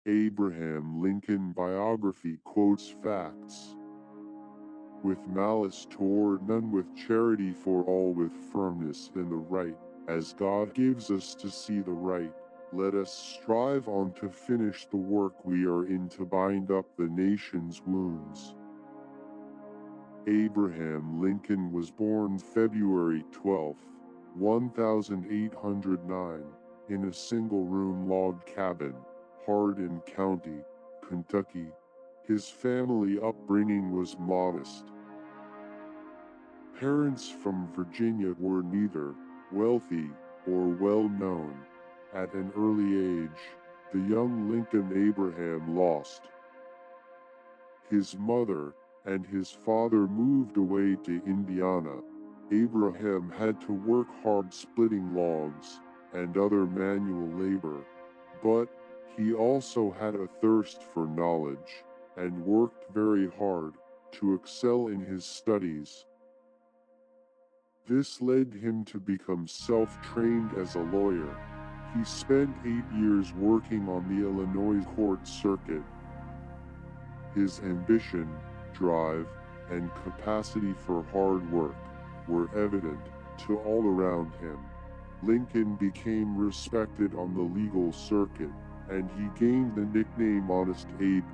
Abraham Lincoln biography quotes facts. With malice toward none, with charity for all, with firmness in the right, as God gives us to see the right, let us strive on to finish the work we are in, to bind up the nation's wounds. Abraham Lincoln was born February 12, 1809, in a single-room log cabin, Hardin County, Kentucky. His family upbringing was modest. Parents from Virginia were neither wealthy or well-known. At an early age, the young Lincoln Abraham lost his mother, and his father moved away to Indiana. Abraham had to work hard splitting logs and other manual labor, but he also had a thirst for knowledge and worked very hard to excel in his studies. This led him to become self-trained as a lawyer. He spent 8 years working on the Illinois court circuit. His ambition, drive, and capacity for hard work were evident to all around him. Lincoln became respected on the legal circuit, and he gained the nickname Honest Abe.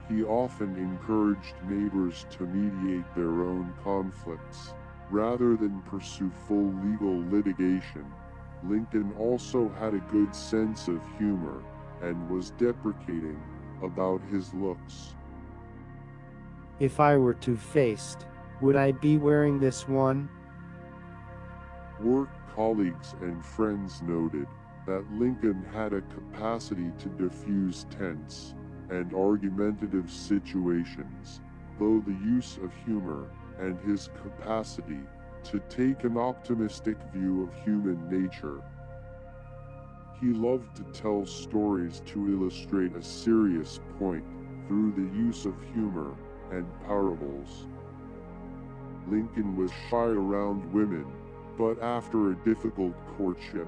He often encouraged neighbors to mediate their own conflicts, rather than pursue full legal litigation. Lincoln also had a good sense of humor, and was deprecating about his looks. If I were two-faced, would I be wearing this one? Work colleagues and friends noted that Lincoln had a capacity to diffuse tense and argumentative situations, though the use of humor and his capacity to take an optimistic view of human nature. He loved to tell stories to illustrate a serious point through the use of humor and parables. Lincoln was shy around women, but after a difficult courtship,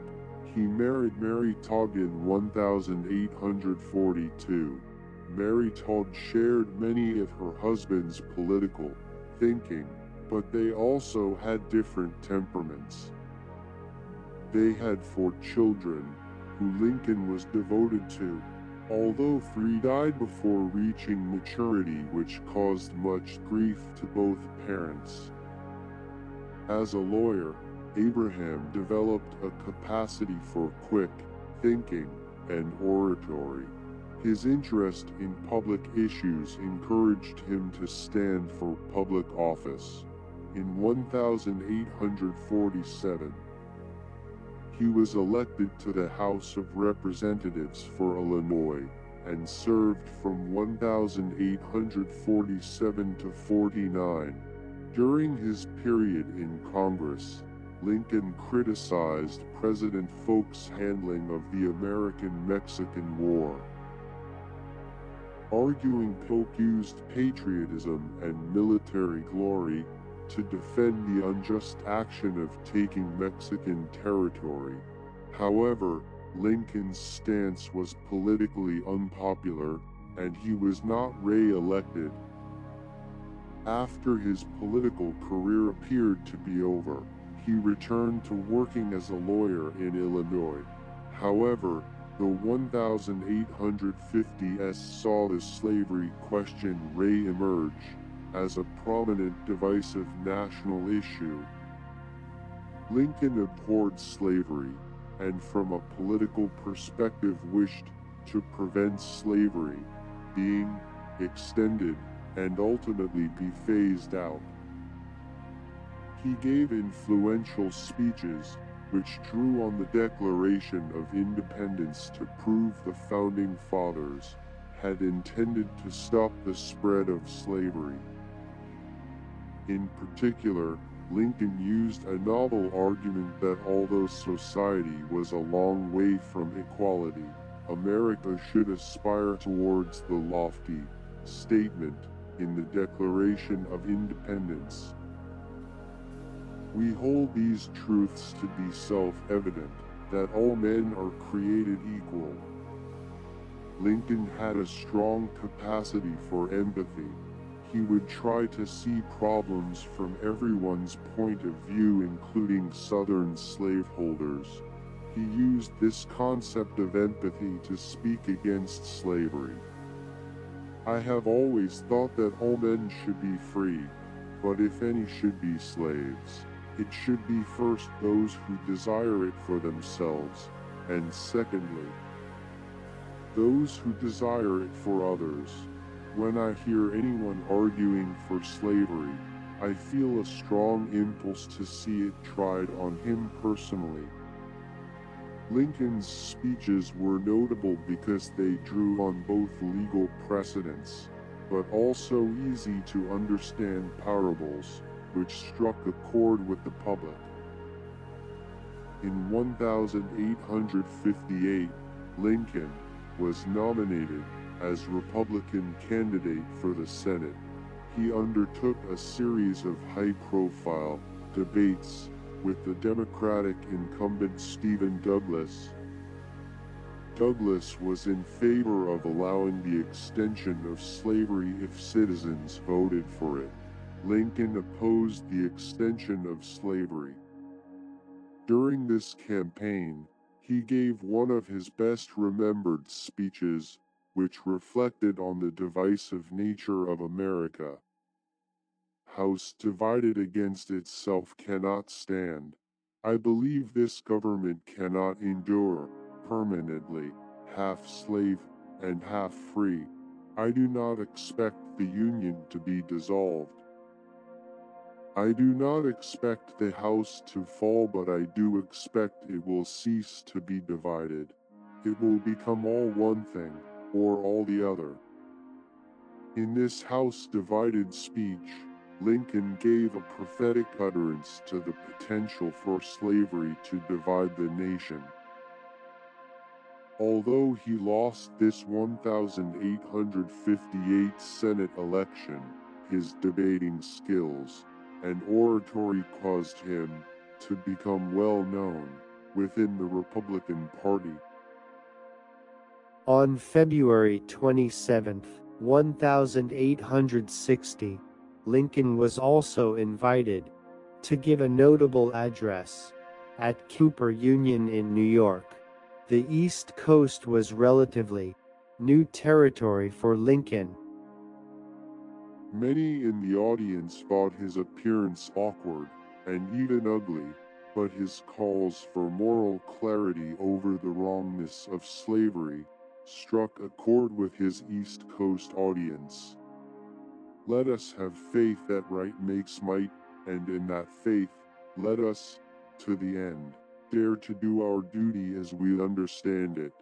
he married Mary Todd in 1842. Mary Todd shared many of her husband's political thinking, but they also had different temperaments. They had 4 children, who Lincoln was devoted to, although 3 died before reaching maturity, which caused much grief to both parents. As a lawyer, Abraham developed a capacity for quick thinking and oratory. His interest in public issues encouraged him to stand for public office. In 1847, he was elected to the House of Representatives for Illinois, and served from 1847 to 49. During his period in Congress, Lincoln criticized President Polk's handling of the American-Mexican War, arguing Polk used patriotism and military glory to defend the unjust action of taking Mexican territory. However, Lincoln's stance was politically unpopular, and he was not re-elected. After his political career appeared to be over, he returned to working as a lawyer in Illinois. However, the 1850s saw the slavery question re-emerge as a prominent divisive national issue. Lincoln abhorred slavery, and from a political perspective wished to prevent slavery being extended and ultimately be phased out. He gave influential speeches, which drew on the Declaration of Independence to prove the Founding Fathers had intended to stop the spread of slavery. In particular, Lincoln used a novel argument that although society was a long way from equality, America should aspire towards the lofty statement in the Declaration of Independence. We hold these truths to be self-evident, that all men are created equal. Lincoln had a strong capacity for empathy. He would try to see problems from everyone's point of view, including Southern slaveholders. He used this concept of empathy to speak against slavery. I have always thought that all men should be free, but if any should be slaves, it should be first those who desire it for themselves, and secondly, those who desire it for others. When I hear anyone arguing for slavery, I feel a strong impulse to see it tried on him personally. Lincoln's speeches were notable because they drew on both legal precedents, but also easy to understand parables, which struck a chord with the public. In 1858, Lincoln was nominated as Republican candidate for the Senate. He undertook a series of high-profile debates with the Democratic incumbent Stephen Douglas. Douglas was in favor of allowing the extension of slavery if citizens voted for it. Lincoln opposed the extension of slavery. During this campaign, he gave one of his best-remembered speeches, which reflected on the divisive nature of America. House divided against itself cannot stand. I believe this government cannot endure permanently, half slave and half free. I do not expect the Union to be dissolved. I do not expect the house to fall, but I do expect it will cease to be divided. It will become all one thing, or all the other. In this house divided speech, Lincoln gave a prophetic utterance to the potential for slavery to divide the nation. Although he lost this 1858 Senate election, his debating skills and oratory caused him to become well known within the Republican Party. On February 27, 1860, Lincoln was also invited to give a notable address at Cooper Union in New York. The East Coast was relatively new territory for Lincoln. Many in the audience thought his appearance awkward and even ugly, but his calls for moral clarity over the wrongness of slavery struck a chord with his East Coast audience. Let us have faith that right makes might, and in that faith, let us, to the end, dare to do our duty as we understand it.